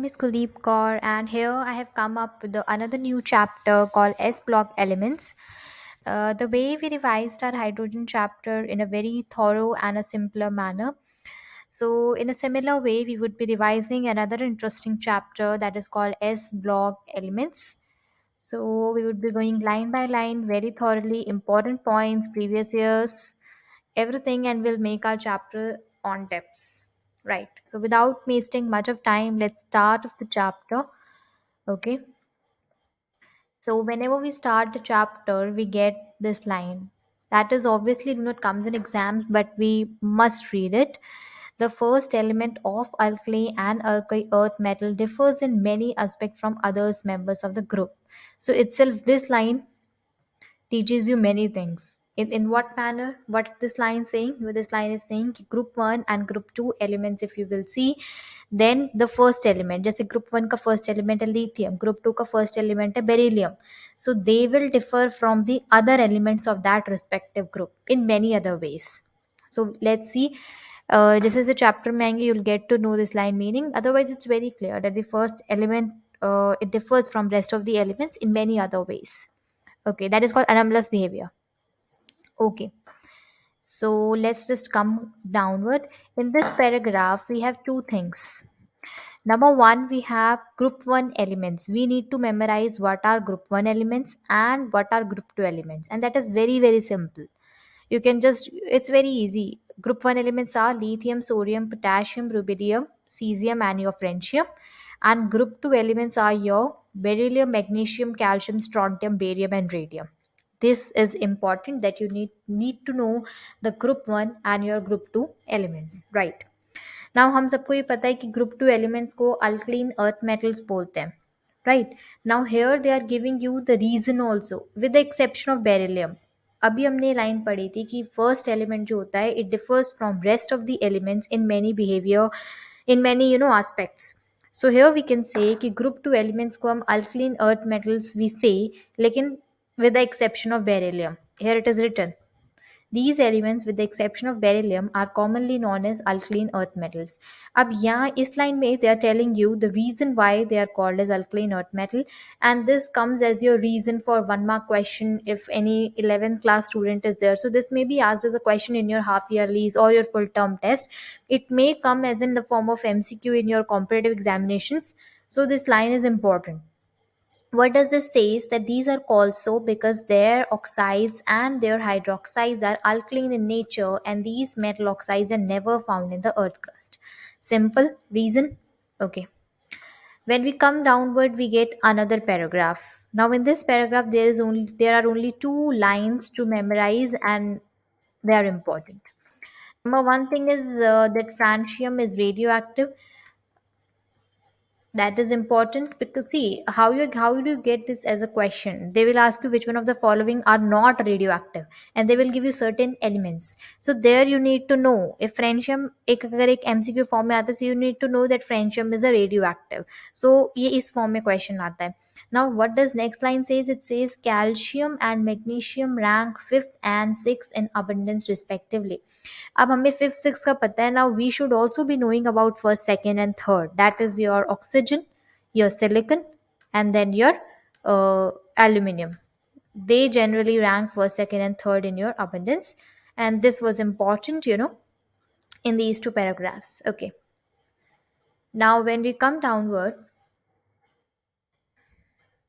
name is Kuldeep Kaur, and here I have come up with another new chapter called S block elements. The way we revised our hydrogen chapter in a very thorough and a simpler manner. So, in a similar way, we would be revising another interesting chapter that is called S block elements. So, we would be going line by line, very thoroughly, important points, previous years, everything, and we'll make our chapter on depths. Right. So without wasting much of time, let's start of the chapter. Okay. So whenever we start the chapter, we get this line. That is obviously do not comes in exams, but we must read it. The first element of alkali and alkali earth metal differs in many aspects from others members of the group. So itself this line teaches you many things. In what manner? What this line saying? What this line is saying कि group 1 and group 2 elements, if you will see, then the first element, जैसे group 1 का first element है lithium, group 2 का first element है beryllium. So they will differ from the other elements of that respective group in many other ways. So let's see. This is a chapter में आएंगे, you'll get to know this line meaning. Otherwise, it's very clear that the first element it differs from rest of the elements in many other ways. Okay, that is called anomalous behavior. Okay, so let's just come downward. In this paragraph, we have two things. Number one, we have group 1 elements. We need to memorize what are group 1 elements and what are group 2 elements. And that is very, very simple. You can just, it's very easy. Group 1 elements are lithium, sodium, potassium, rubidium, cesium, and your francium. And group 2 elements are your beryllium, magnesium, calcium, strontium, barium, and radium. This is important that you need to know the group 1 and your group 2 elements, right? Now हम सबको ये पता है कि group 2 elements को alkaline earth metals बोलते हैं, right? Now here they are giving you the reason also, with the exception of beryllium. अभी हमने लाइन पढ़ी थी कि first element जो होता है it differs from rest of the elements in many behavior, in many aspects. So here we can say कि group 2 elements को हम alkaline earth metals we say, लेकिन with the exception of beryllium. Here it is written. These elements, with the exception of beryllium, are commonly known as alkaline earth metals. अब यहाँ इस line में they are telling you the reason why they are called as alkaline earth metal, and this comes as your reason for 1 mark question if any 11th class student is there. So this may be asked as a question in your half yearlies or your full term test. It may come as in the form of MCQ in your competitive examinations. So this line is important. What does this say is that these are called so because their oxides and their hydroxides are alkaline in nature, and these metal oxides are never found in the earth crust. Simple reason. Okay. When we come downward, we get another paragraph. Now in this paragraph there are only two lines to memorize, and they are important. Number one thing is that francium is radioactive. That is important because see how do you get this as a question? They will ask you which one of the following are not radioactive, and they will give you certain elements. So there you need to know if francium एक अगर एक MCQ form में आता है, so you need to know that francium is a radioactive. So ये इस form में question आता है. Now what does next line says? It says calcium and magnesium rank 5th and 6th in abundance respectively. अब हमें fifth six का पता है. Now we should also be knowing about first second and third. That is your oxygen, your silicon, and then your aluminium. They generally rank first, second, and third in your abundance, and this was important, in these two paragraphs. Okay. Now, when we come downward,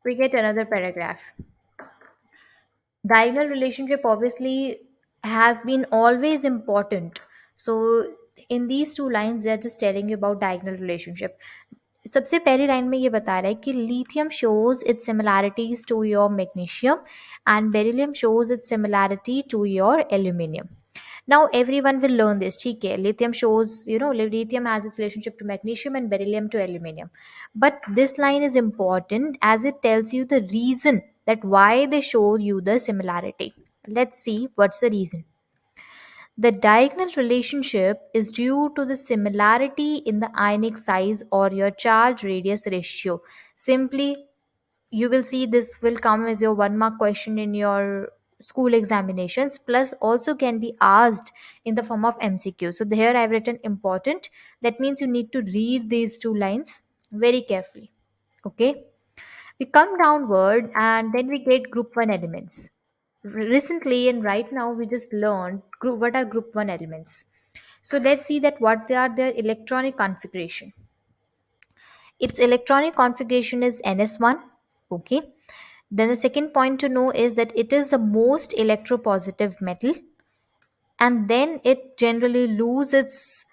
we get another paragraph. Diagonal relationship obviously has been always important. So in these two lines they are just telling you about diagonal relationship. सबसे पहली line में ये बता रहा है कि lithium shows its similarities to your magnesium and beryllium shows its similarity to your aluminium. Now everyone will learn this. ठीक है, lithium shows, lithium has its relationship to magnesium and beryllium to aluminium. But this line is important as it tells you the reason that why they show you the similarity. Let's see what's the reason. The diagonal relationship is due to the similarity in the ionic size or your charge radius ratio. Simply, you will see this will come as your 1 mark question in your school examinations, plus also can be asked in the form of MCQ. So here I've written important. That means you need to read these two lines. very carefully. Okay, we come downward and then we get group 1 elements. Recently and right now we just learned what are group 1 elements. So let's see that what they are their electronic configuration. Its electronic configuration is ns1. Okay, then the second point to know is that it is the most electropositive metal, and then it generally loses its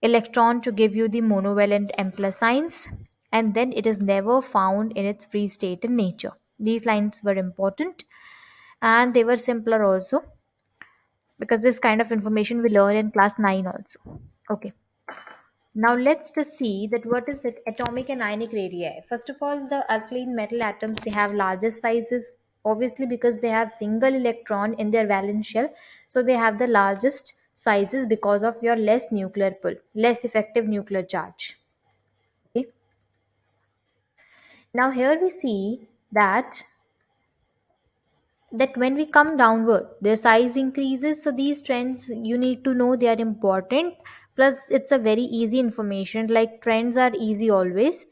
electron to give you the monovalent M plus signs, and then it is never found in its free state in nature. These lines were important and they were simpler also, because this kind of information we learn in class 9 also. Okay, now let's just see that what is it atomic and ionic radii. First of all, the alkaline metal atoms, they have largest sizes, obviously because they have single electron in their valence shell, so they have the largest sizes because of your less nuclear pull, less effective nuclear charge. Okay, now here we see that when we come downward their size increases. So these trends you need to know, they are important. Plus it's a very easy information, like trends are easy always,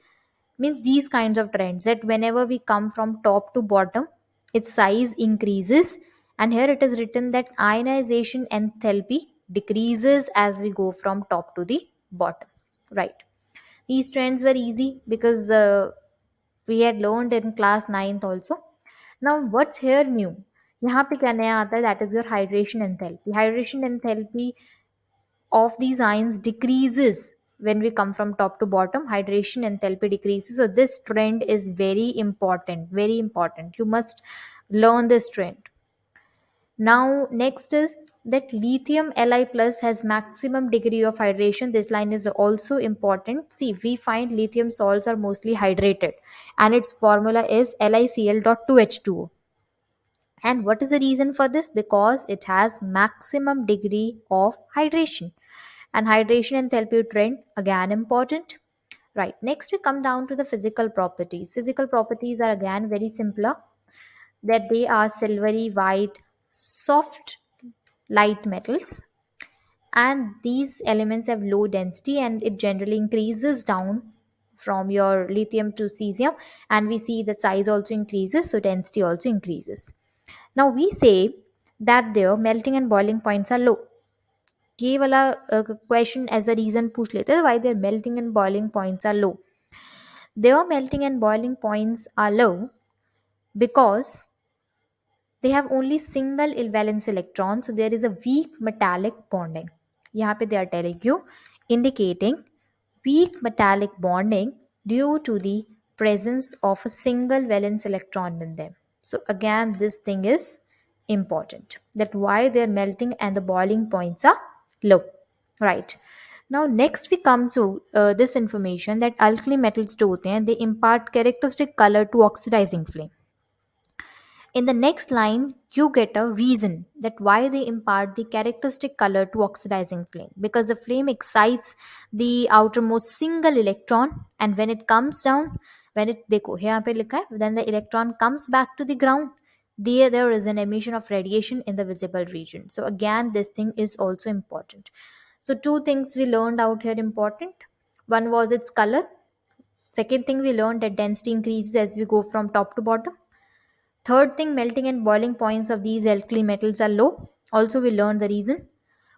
means these kinds of trends that whenever we come from top to bottom its size increases. And here it is written that ionization enthalpy decreases as we go from top to the bottom, right? These trends were easy because we had learned in class 9th also. Now what's here new, यहाँ पे क्या नया आता है, that is your hydration enthalpy. Hydration enthalpy of these ions decreases when we come from top to bottom. Hydration enthalpy decreases, so this trend is very important, very important. You must learn this trend. Now next is that lithium Li plus has maximum degree of hydration. This line is also important. See, we find lithium salts are mostly hydrated and its formula is LiCl.2H2O. And what is the reason for this? Because it has maximum degree of hydration. And hydration enthalpy trend again important. Right. Next we come down to the physical properties. Physical properties are again very simpler, that they are silvery white, soft, light metals, and these elements have low density and it generally increases down from your lithium to cesium, and we see that size also increases, so density also increases. Now we say that their melting and boiling points are low. ये वाला question as a reason पूछ लेते हैं, why their melting and boiling points are low. Their melting and boiling points are low because they have only single valence electron, so there is a weak metallic bonding. यहाँ पे they are telling you, indicating weak metallic bonding due to the presence of a single valence electron in them. So again this thing is important, that why their melting and the boiling points are low, right? Now next we come to this information that alkali metals जो होते हैं, they impart characteristic color to oxidizing flame. In the next line, you get a reason that why they impart the characteristic color to oxidizing flame. Because the flame excites the outermost single electron, and when it comes down, when it देखो यहाँ पे लिखा है, then the electron comes back to the ground. There is an emission of radiation in the visible region. So again, this thing is also important. So two things we learned out here important. One was its color. Second thing we learned that density increases as we go from top to bottom. Third thing, melting and boiling points of these alkali metals are low. Also, we learned the reason.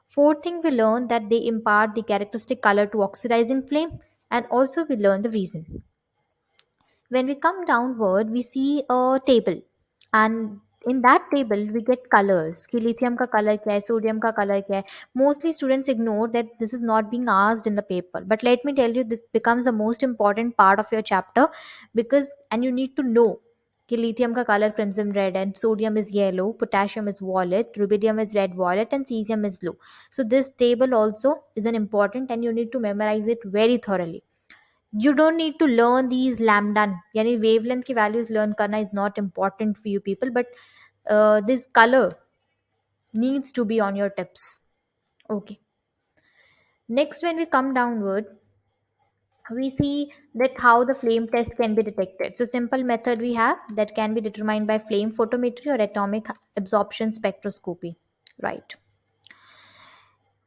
Fourth thing, we learned that they impart the characteristic color to oxidizing flame, and also we learned the reason. When we come downward, we see a table, and in that table we get colors कि lithium का color क्या है, sodium का color क्या है. Mostly students ignore that this is not being asked in the paper, but let me tell you, this becomes the most important part of your chapter, because and you need to know कि lithium का color crimson red and sodium is yellow, potassium is violet, rubidium is red violet, and cesium is blue. So this table also is an important, and you need to memorize it very thoroughly. You don't need to learn these lambda, yani wavelength ki values learn karna is not important for you people, but this color needs to be on your tips. Okay, next when we come downward, we see that how the flame test can be detected. So simple method we have that can be determined by flame photometry or atomic absorption spectroscopy, right?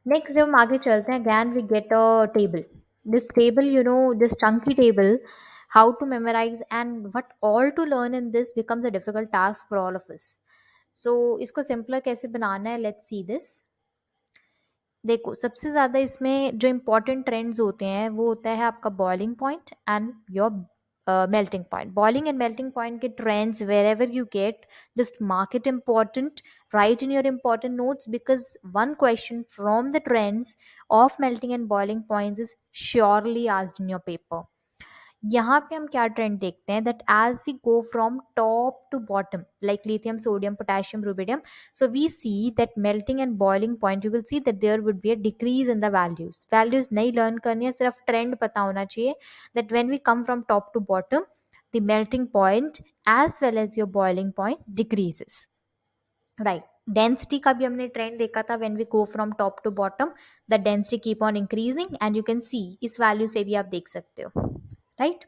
Next जब हम आगे चलते हैं, again we get a table. this table, this chunky table, how to memorize and what all to learn in this becomes a difficult task for all of us. So इसको simpler कैसे बनाना है, let's see this. देखो, सबसे ज़्यादा इसमें जो important trends होते हैं वो होता है आपका boiling point and your melting point. Boiling and melting point के trends wherever you get, just mark it important, write in your important notes, because one question from the trends of melting and boiling points is surely asked in your paper. यहाँ पे हम क्या trend देखते हैं, that as we go from top to bottom, like lithium, sodium, potassium, rubidium, so we see that melting and boiling point, you will see that there would be a decrease in the values नहीं learn करनी है, सिर्फ trend पता होना चाहिए that when we come from top to bottom the melting point as well as your boiling point decreases, right. Density का भी हमने ट्रेंड देखा था, when we go from top to bottom the density keep on increasing and you can see इस value से भी आप देख सकते हो, राइट.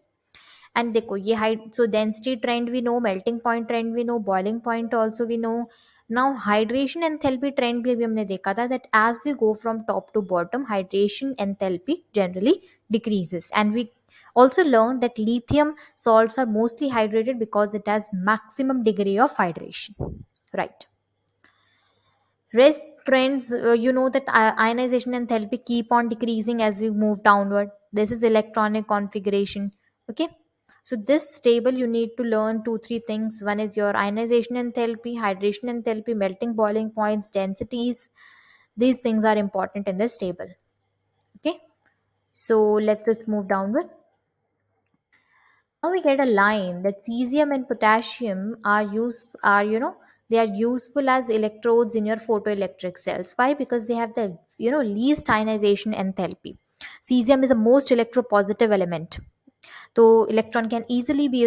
एंड देखो ये height, so density trend we know, melting point trend we know, boiling point also we know. Now hydration enthalpy trend भी अभी हमने देखा था, that as we go from top to bottom hydration enthalpy generally decreases, and we also learned that lithium salts are mostly hydrated because it has maximum degree of hydration, right. Rest trends, you know that ionization enthalpy keep on decreasing as we move downward. This is electronic configuration. Okay. So this table you need to learn two, three things. One is your ionization enthalpy, hydration enthalpy, melting boiling points, densities. These things are important in this table. Okay. So let's just move downward. Now we get a line that cesium and potassium are they are useful as electrodes in your photoelectric cells. Why? Because they have the least ionization enthalpy. Cesium is the most electropositive element. So electron can easily be,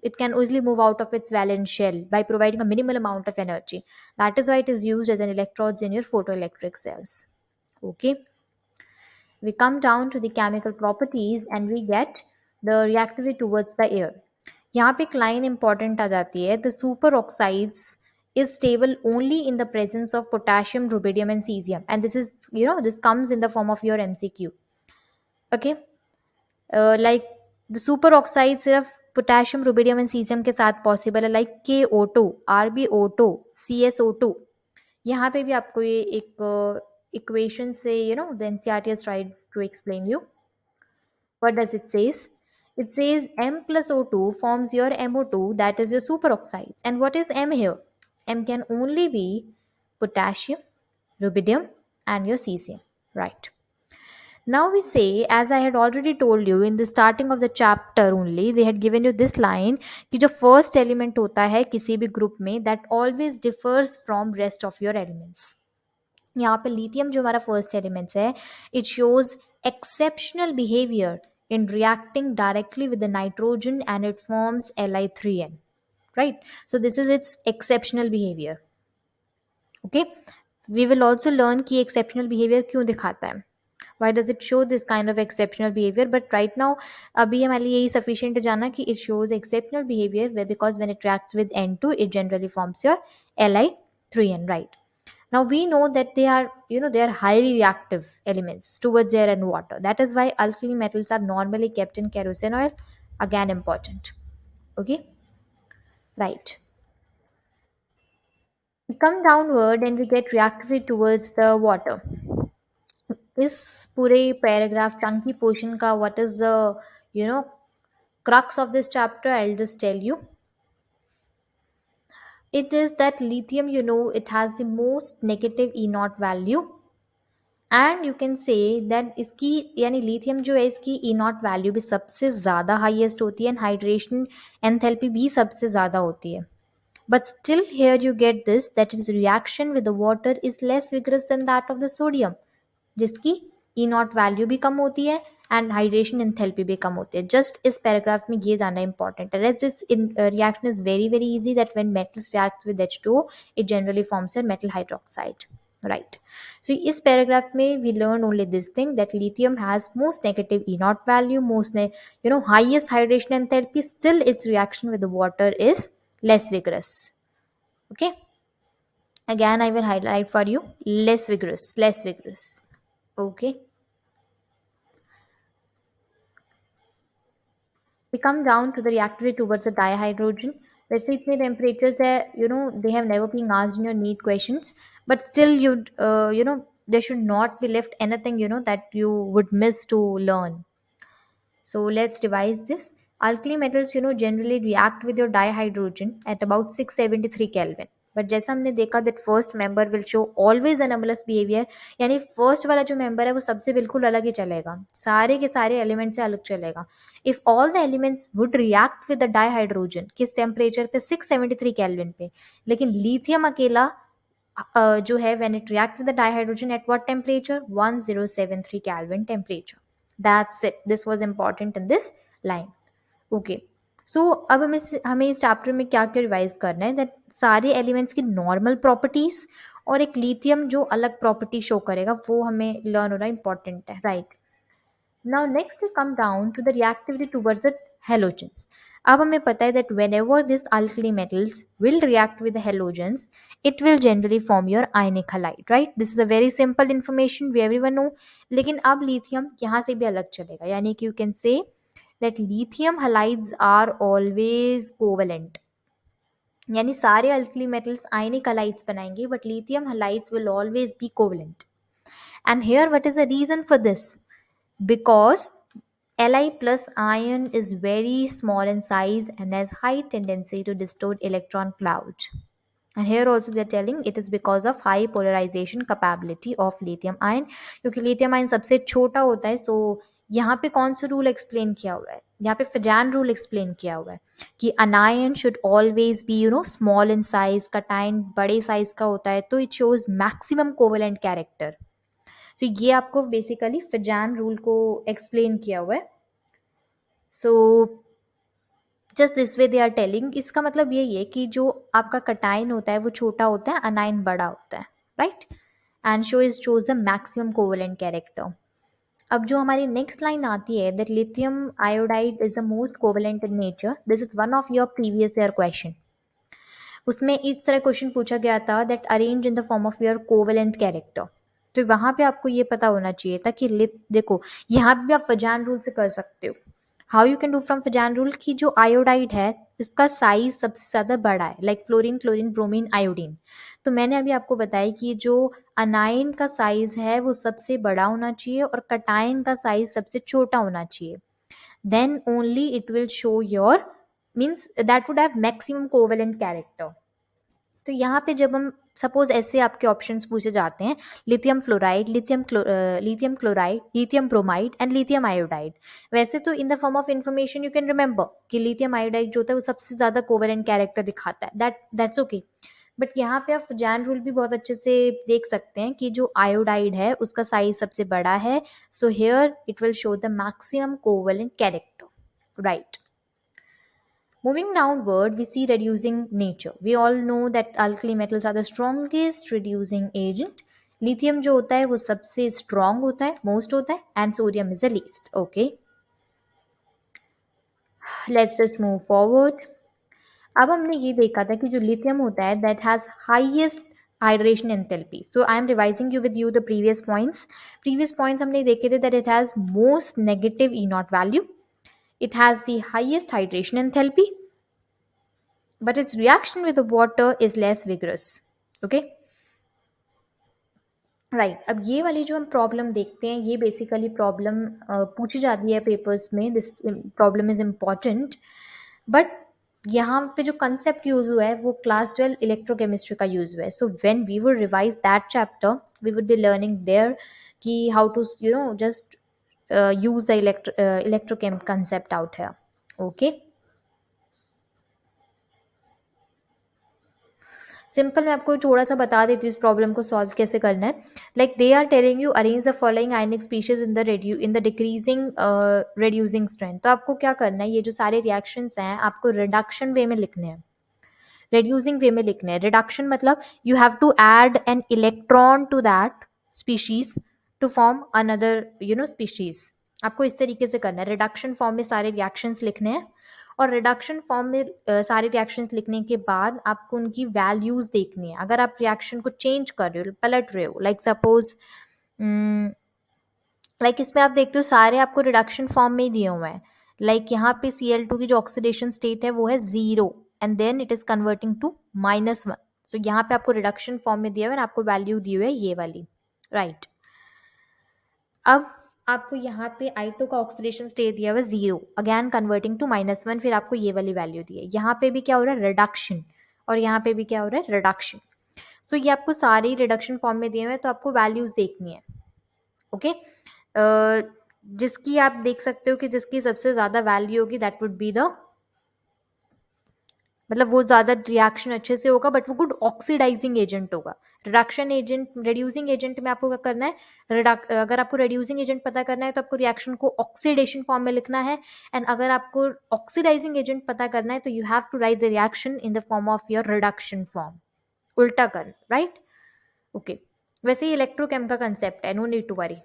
it can easily move out of its valence shell by providing a minimal amount of energy. That is why it is used as an electrodes in your photoelectric cells. Okay. We come down to the chemical properties and we get the reactivity towards the air. यहाँ पे एक line important आ जाती है, the super oxides is stable only in the presence of potassium, rubidium and cesium, and this is this comes in the form of your MCQ. Okay. Like the super oxide सिर्फ potassium, rubidium and cesium के साथ possible है, like KO2, RbO2, CSO2. यहाँ पे भी आपको ये एक equation से the NCERT has tried to explain you. What does it says? It says M plus O2 forms your MO2, that is your superoxides. And what is M here? M can only be potassium, rubidium and your cesium, right? Now we say, as I had already told you in the starting of the chapter only, they had given you this line कि जो first element होता है किसी भी group में, that always differs from rest of your elements. यहाँ पे lithium जो हमारा first elements है, it shows exceptional behavior in reacting directly with the nitrogen and it forms Li3N, right? So this is its exceptional behavior. Okay. We will also learn कि exceptional behavior क्यों दिखाता है. Why does it show this kind of exceptional behavior? But right now, अभी हमारे लिए यही sufficient है जाना कि it shows exceptional behavior because when it reacts with N2, it generally forms your Li3N, right? Now we know that they are, they are highly reactive elements towards air and water. That is why alkali metals are normally kept in kerosene oil. Again, important. Okay, right. We come downward and we get reactivity towards the water. इस पूरे paragraph Chunky portion का what is the crux of this chapter, I'll just tell you. It is that lithium, it has the most negative E naught value, and you can say that इसकी यानी lithium जो है इसकी E naught value भी सबसे ज़्यादा highest होती है and hydration enthalpy भी सबसे ज़्यादा होती है. But still here you get this, that its reaction with the water is less vigorous than that of the sodium, जिसकी ई नॉट वैल्यू भी कम होती है एंड हाइड्रेशन एंथैल्पी भी कम होती है. जस्ट इस पैराग्राफ में ये जानना इंपॉर्टेंट है. This reaction is very very easy, that when metals react with H2O it generally forms your metal hydroxide, right? So इस पैराग्राफ में we learn only this thing, that lithium has most negative E naught value, most highest hydration enthalpy, still its reaction with the water is less vigorous. Okay, again I will highlight for you, less vigorous. Okay. We come down to the reactivity towards the dihydrogen. वैसे इतने temperatures है, they have never been asked in your NEET questions, but still there should not be left anything, that you would miss to learn. So let's revise this. Alkali metals, generally react with your dihydrogen at about 673 Kelvin. But जैसा हमने देखा that first member will show always anomalous behavior, यानी first वाला जो member है वो सबसे बिल्कुल अलग ही चलेगा, सारे के सारे element से अलग चलेगा. If all the elements would react with the dihydrogen किस temperature पे 673 Kelvin पे, लेकिन lithium अकेला जो है when it react with the dihydrogen at what temperature, 1073 Kelvin temperature. That's it. This was important in this line. Okay. So अब हमें इस चैप्टर में क्या क्या रिवाइज करना है, दैट सारे एलिमेंट्स की नॉर्मल प्रॉपर्टीज और एक लिथियम जो अलग प्रॉपर्टी शो करेगा वो हमें लर्न होना इंपॉर्टेंट है, right. Now next we come down to the reactivity towards the halogens. अब हमें पता है that whenever this alkali metals will react with the halogens, it will generally form your ionic halide, right? This is a very simple information we everyone know. लेकिन अब lithium यहाँ से भी अलग चलेगा, यानी कि you can say that lithium halides are always covalent. यानी सारे alkali metals ionic halides बनाएंगे, but lithium halides will always be covalent. And here what is the reason for this? Because Li plus ion is very small in size and has high tendency to distort electron cloud. And here also they are telling it is because of high polarization capability of lithium ion. क्योंकि lithium ion सबसे छोटा होता है, so यहाँ पे कौन सा rule explain किया हुआ है, यहाँ पे फजान रूल एक्सप्लेन किया हुआ है कि anion should always be small in size, cation बड़े साइज का होता है, तो it shows maximum covalent character. तो ये आपको बेसिकली फजान रूल को एक्सप्लेन किया हुआ है. So just this way they are telling, इसका मतलब यही है कि जो आपका कटाइन होता है वो छोटा होता है, अनाइन बड़ा होता है, right. And show is shows the maximum covalent character. अब जो हमारी नेक्स्ट लाइन आती है that lithium iodide is the most covalent in nature, this is one of your previous year question. उसमें इस तरह क्वेश्चन पूछा गया था that arrange in the form of your covalent character. तो वहां पे आपको ये पता होना चाहिए था कि देखो यहाँ पे भी आप फजान रूल से कर सकते हो. How you can do from Fajan rule की जो आयोडाइड है इसका साइज सबसे ज्यादा बड़ा है, like fluorine, chlorine, bromine, iodine. तो मैंने अभी आपको बताया कि जो अनाइन का साइज है वो सबसे बड़ा होना चाहिए और कटाइन का साइज सबसे छोटा होना चाहिए. Then only it will show your means that would have maximum covalent character. तो यहाँ पे जब हम सपोज ऐसे आपके ऑप्शंस पूछे जाते हैं, lithium fluoride, lithium chloride, lithium bromide and lithium iodide, वैसे तो इन the form of information you can remember कि लिथियम आयोडाइड जो होता है वो सबसे ज्यादा कोवेलेंट कैरेक्टर दिखाता है, दैट्स ओके. बट यहाँ पे आप फजान रूल भी बहुत अच्छे से देख सकते हैं कि जो आयोडाइड है उसका साइज सबसे बड़ा है, so here it will show the maximum covalent character, right. Moving downward, we see reducing nature. We all know that alkali metals are the strongest reducing agent. Lithium जो होता है वो सबसे strong होता है, most होता है, and sodium is the least. Okay. Let's just move forward. अब हमने ये देखा था कि जो lithium होता है that has highest hydration enthalpy. So I am revising you with you the previous points. Previous points हमने देखे थे that it has most negative E naught value. It has the highest hydration enthalpy, but its reaction with the water is less vigorous. Okay, right. अब ये वाली जो हम problem देखते हैं ये बेसिकली प्रॉब्लम पूछी जाती है पेपर्स में. This problem is important, but यहाँ पे जो कंसेप्ट यूज हुआ है वो क्लास 12 इलेक्ट्रोकेमिस्ट्री का यूज हुआ है. So when we would revise that chapter we would be learning there कि how to just use the electrochem concept out here. Okay, simple मैं आपको थोड़ा सा बता देती हूँ इस प्रॉब्लम को सॉल्व कैसे करना है. Like they are telling you arrange the following ionic species in the decreasing reducing strength. तो आपको क्या करना है, ये जो सारे रिएक्शंस हैं आपको रिडक्शन वे में लिखने हैं, reducing वे में लिखने हैं. रिडक्शन मतलब you have to add an electron to that species to form another species. आपको इस तरीके से करना है. रिडक्शन फॉर्म में सारे रिएक्शंस लिखने हैं और रिडक्शन फॉर्म में सारे रिएक्शंस लिखने के बाद आपको उनकी वैल्यूज देखनी है. अगर आप रिएक्शन को चेंज कर रहे हो, पलट रहे हो, लाइक सपोज लाइक इसमें आप देखते हो सारे आपको रिडक्शन फॉर्म में ही दिए हुए हैं, लाइक यहाँ पे Cl2 की जो ऑक्सीडेशन स्टेट है वो है 0 and then it is converting to -1. So यहाँ पे आपको रिडक्शन फॉर्म में दिया हुआ है, आपको वैल्यू दी हुई है ये वाली, राइट. अब आपको यहाँ पे I2 का ऑक्सीडेशन स्टेट दिया हुआ है 0, अगेन कन्वर्टिंग टू -1, फिर आपको ये वाली वैल्यू दी है. यहाँ पे भी क्या हो रहा है, रिडक्शन, और यहाँ पे भी क्या हो रहा है, रिडक्शन. सो ये आपको सारे रिडक्शन फॉर्म में दिए हुए हैं, तो आपको वैल्यूज देखनी है. ओके. जिसकी आप देख सकते हो कि जिसकी सबसे ज्यादा वैल्यू होगी दैट वुड बी द, मतलब वो ज्यादा रिएक्शन अच्छे से होगा, बट वो गुड ऑक्सीडाइजिंग एजेंट होगा. रिडक्शन एजेंट, रिड्यूसिंग एजेंट में आपको क्या करना है, अगर आपको रिड्यूसिंग एजेंट पता करना है तो आपको रिएक्शन को ऑक्सीडेशन फॉर्म में लिखना है. एंड अगर आपको ऑक्सीडाइजिंग एजेंट पता करना है तो you have to write the reaction in the form of your reduction form. उल्टा करना, राइट. ओके. वैसे ही इलेक्ट्रोकेम का कंसेप्ट है, no need to worry.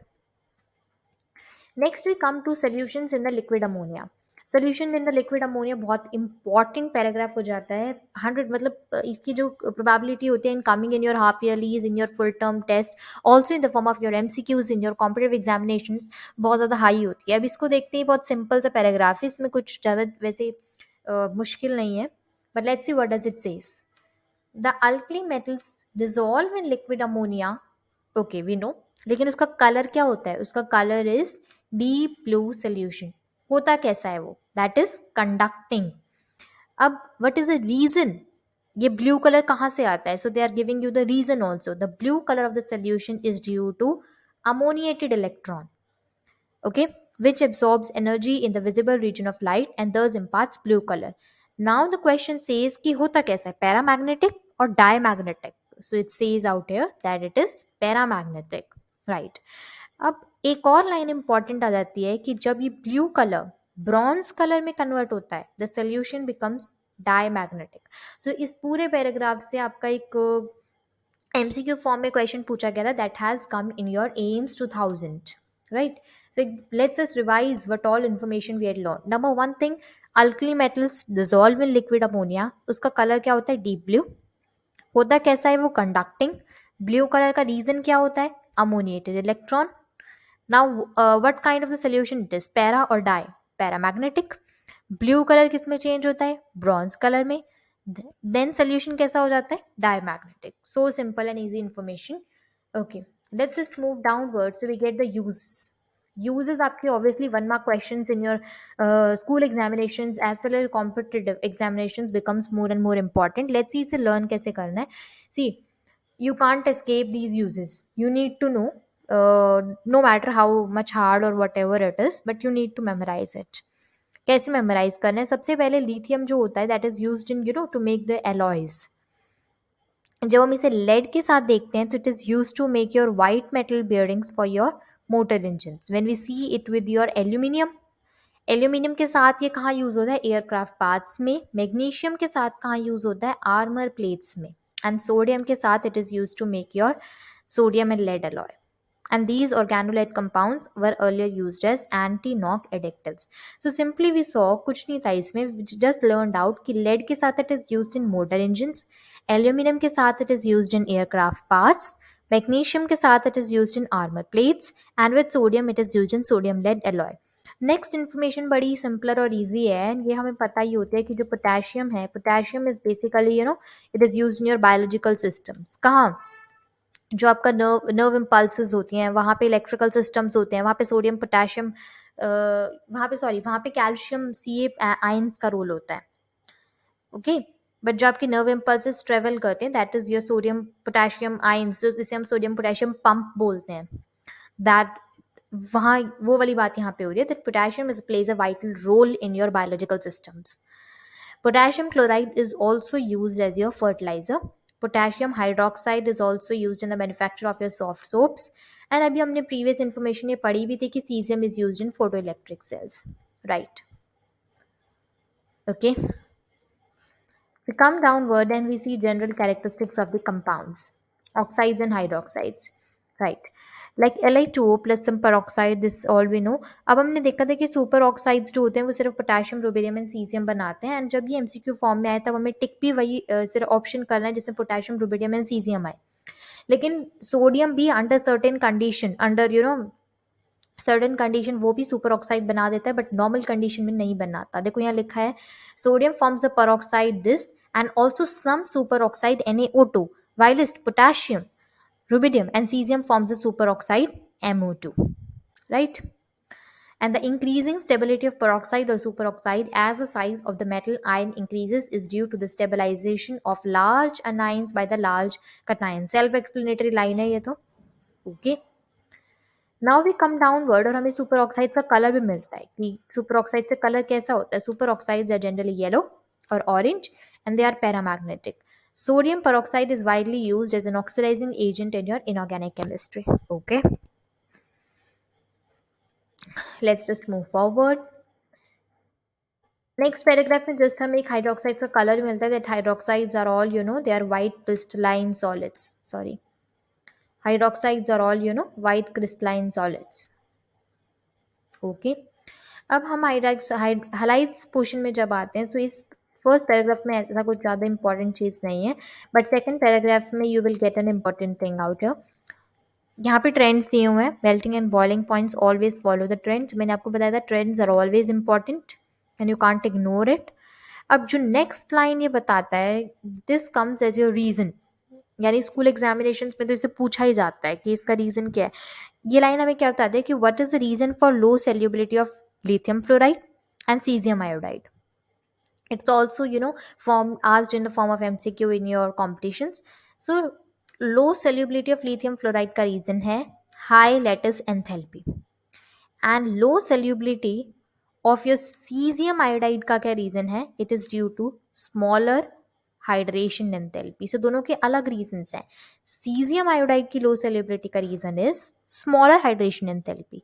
Next we come to solutions in the liquid ammonia. Solution in the liquid ammonia बहुत important paragraph हो जाता है. 100, मतलब इसकी जो प्रोबेबिलिटी होती है in coming in your half yearlies, in your full term test, also in the form of your MCQs in your competitive examination, बहुत ज़्यादा हाई होती है. अब इसको देखते ही बहुत सिंपल सा पैराग्राफ है, इसमें कुछ ज़्यादा वैसे मुश्किल नहीं है, but let's see what does it says. The alkali metals dissolve in liquid ammonia. Okay, we know. लेकिन उसका कलर क्या होता है, उसका colour is deep blue solution. होता कैसा है वो, दैट इज कंडक्टिंग. अब व्हाट इज द रीजन, ये ब्लू कलर कहाँ से आता है, so they are giving you the reason also. The blue colour of the solution is due to ammoniated electron, okay, which absorbs energy in the visible region of light and thus imparts blue color. Now the question says कि होता कैसा है, paramagnetic or diamagnetic. So it says out here that it is paramagnetic, right. अब एक और line important आ जाती है कि जब ये ब्लू कलर ब्रॉन्ज कलर में कन्वर्ट होता है, द सोल्यूशन बिकम्स डायमैग्नेटिक. सो इस पूरे पैराग्राफ से आपका एक एमसीक्यू फॉर्म में क्वेश्चन पूछा गया था, that has come in your AIIMS 2000, right. So let's just revise what all information we had learned. Number one thing, alkali metals dissolve in liquid ammonia. उसका कलर क्या होता है, डीप ब्लू. होता कैसा है वो, कंडक्टिंग. ब्लू कलर का reason क्या होता है, ammoniated electron. Now what kind of the solution it is, para और डाई, पैरामैग्नेटिक. ब्लू कलर किस में चेंज होता है, ब्रॉन्ज कलर में. देन सोल्यूशन कैसा हो जाता है, diamagnetic. So simple and easy information. Okay, let's just move downward so we get the uses आपके obviously 1 mark questions in your school examinations as well as competitive examinations becomes more and more important. Let's see इसे learn कैसे करना है. See, you can't escape these uses, you need to know, no matter how much hard or whatever it is, but you need to memorize it. कैसे memorize करना है, सबसे पहले lithium जो होता है that is used in, to make the alloys. जब हम इसे लेड के साथ देखते हैं तो it is use to make your white metal bearings for your motor engine. When we see it with your aluminium, aluminium के साथ ये कहाँ यूज होता है, एयरक्राफ्ट पार्ट्स में. मैग्नीशियम के साथ कहाँ यूज होता है, आर्मर प्लेट्स में. एंड सोडियम के साथ it is use to make your sodium and lead alloy. And these organolead compounds were earlier used as anti-knock additives. So simply we saw कुछ नहीं था इसमें, we just learned out कि lead के साथ it is used in motor engines, aluminum के साथ it is used in aircraft parts, magnesium के साथ it is used in armor plates, and with sodium it is used in sodium lead alloy. Next information बड़ी simpler और easy है, ये हमें पता ही होता है कि जो पोटेशियम है, potassium is basically it is used in your biological systems. कहाँ, जो आपका नर्व इम्पल्सेस होती हैं, वहाँ पे इलेक्ट्रिकल सिस्टम्स होते हैं, वहाँ पे सोडियम पोटेशियम, वहाँ पे कैल्शियम सी आयंस का रोल होता है. ओके, बट जो आपकी नर्व इम्पल्सेस ट्रेवल करते हैं that is your sodium potassium ions, जिसे हम सोडियम पोटेशियम पंप बोलते हैं. दैट वहाँ वो वाली बात यहाँ पे हो रही है, that potassium is plays a vital role in your biological systems. Potassium chloride is also used as your fertilizer. Potassium hydroxide is also used in the manufacture of your soft soaps. And अभी हमने previous information ये पढ़ी भी थी कि cesium is used in photoelectric cells, right? Okay. We come downward and we see general characteristics of the compounds, oxides and hydroxides, right? Like Li2O plus some peroxide, this all we know. अब हमने देखा था कि super oxides जो होते हैं वो सिर्फ पोटेशियम, रुबिडियम एंड सीजियम बनाते हैं. एंड जब ये एमसीक्यू फॉर्म में आया तब हमें टिक भी वही सिर्फ ऑप्शन करना है जिसमें पोटेशियम, रुबिडियम एंड सीजियम आए. लेकिन सोडियम भी under certain condition, under certain condition वो भी सुपर ऑक्साइड बना देता है, बट नॉर्मल कंडीशन में नहीं बनाता. देखो यहाँ लिखा है sodium forms a peroxide this and also some superoxide NaO2 whilst potassium, rubidium and cesium forms a superoxide MO2, right? And the increasing stability of peroxide or superoxide as the size of the metal ion increases is due to the stabilization of large anions by the large cation. Self explanatory line है ये तो. Okay. Now we come downward और हमें super oxide का colour भी मिलता है कि सुपर ऑक्साइड से कलर कैसा होता है. Superoxides are generally yellow और orange and they are paramagnetic. Sodium peroxide is widely used as an oxidizing agent in your inorganic chemistry. Okay, let's just move forward. Next paragraph में just हमें एक hydroxide का colour मिलता है. That hydroxides are all they are white crystalline solids. Sorry, hydroxides are all white crystalline solids. Okay, अब हम highlights portion में जब आते हैं, तो इस फर्स्ट पैराग्राफ में ऐसा कुछ ज़्यादा इंपॉर्टेंट चीज़ नहीं है, बट सेकंड पैराग्राफ में you will get an important thing out here. यहाँ पे ट्रेंड्स दिए हुए हैं. Melting and boiling points, always follow the trends. मैंने आपको बताया था trends are always important and you can't ignore it. अब जो नेक्स्ट लाइन ये बताता है, this comes as your reason, यानी स्कूल एग्जामिनेशन में तो इसे पूछा ही जाता है कि इसका रीजन क्या है. ये लाइन हमें क्या बताती है कि what is the reason for low solubility of lithium fluoride and cesium iodide. It's also form asked in the form of MCQ in your competitions. So low solubility of lithium fluoride का reason है high lattice enthalpy, and low solubility of your cesium iodide का क्या reason है? It is due to smaller hydration enthalpy. So दोनों के अलग reasons हैं. cesium iodide की low solubility का reason is smaller hydration enthalpy.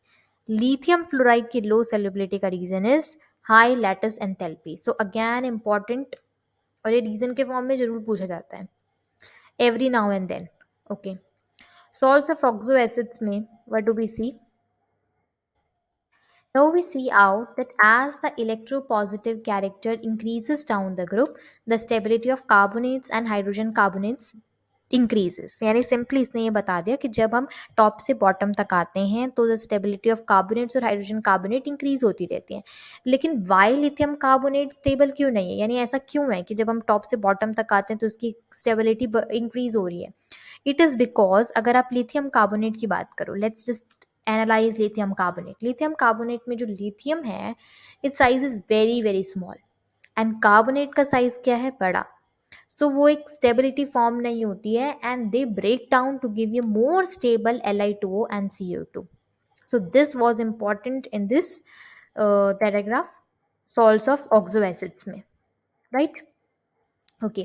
lithium fluoride की low solubility का reason is high lattice enthalpy. So again important, और ये reason के form में जरूर पूछा जाता है every now and then. Okay, salts of oxo acids में what do we see? Now we see out that as the electropositive character increases down the group, the stability of carbonates and hydrogen carbonates increases. यानी simply इसने ये बता दिया कि जब हम top से बॉटम तक आते हैं तो द स्टेबिलिटी ऑफ कार्बोनेट्स और हाइड्रोजन कार्बोनेट इंक्रीज होती रहती है. लेकिन वाई लिथियम कार्बोनेट स्टेबल क्यों नहीं है, यानी ऐसा क्यों है कि जब हम टॉप से बॉटम तक आते हैं तो उसकी स्टेबिलिटी इंक्रीज हो रही है. इट इज़ बिकॉज अगर आप लिथियम कार्बोनेट की बात करो, let's just analyse lithium carbonate. Lithium carbonate में जो लिथियम है, it's size is very very small and carbonate का साइज क्या है, बड़ा. सो वो एक स्टेबिलिटी फॉर्म नहीं होती है and they break down to give you more stable Li2O and CO2. So this was important in this paragraph salts of oxo acids में, right? Okay,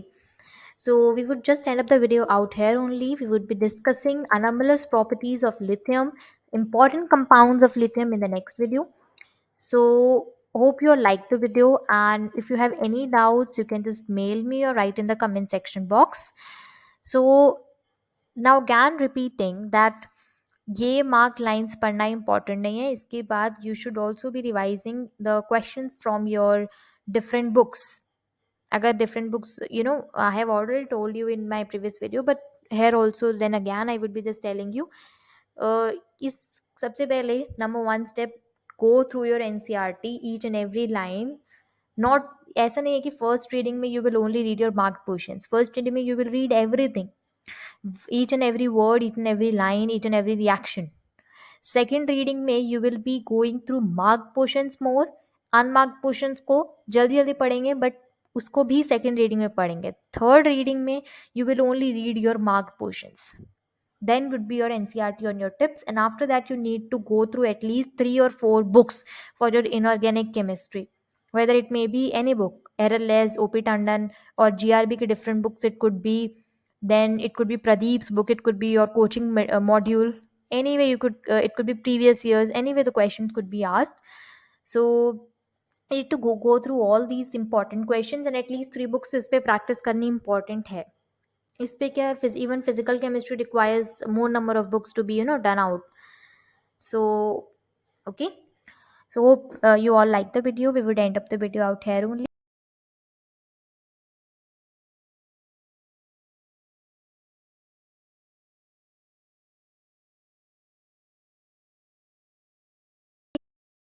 so we would just end up the video out here only. We would be discussing anomalous properties of lithium, important compounds of lithium in the next video. So hope you all liked the video, and if you have any doubts you can just mail me or write in the comment section box. So now again repeating that ये mark lines पढ़ना important नहीं है. इसके बाद you should also be revising the questions from your different books. अगर different books I have already told you in my previous video, but here also then again I would be just telling you. इस सबसे पहले number 1 step, go through your NCERT each and every line. Not ऐसा नहीं है कि first reading में you will only read your marked portions. First reading में you will read everything, each and every word, each and every line, each and every reaction. Second reading में you will be going through marked portions more. Unmarked portions को जल्दी जल्दी पढ़ेंगे, but उसको भी second reading में पढ़ेंगे. Third reading में you will only read your marked portions. Then would be your NCERT on your tips, and after that you need to go through at least 3 or 4 books for your inorganic chemistry, whether it may be any book, RLS, OP Tandon or GRB ke different books. It could be, then it could be Pradeep's book, it could be your coaching module. Anyway you could it could be previous years, anyway the questions could be asked. So you need to go through all these important questions, and at least 3 books इस पे practice करनी important है. इस पे क्या है, even physical chemistry requires more number of books to be done out. So okay, so hope you all like the video. We would end up the video out here only.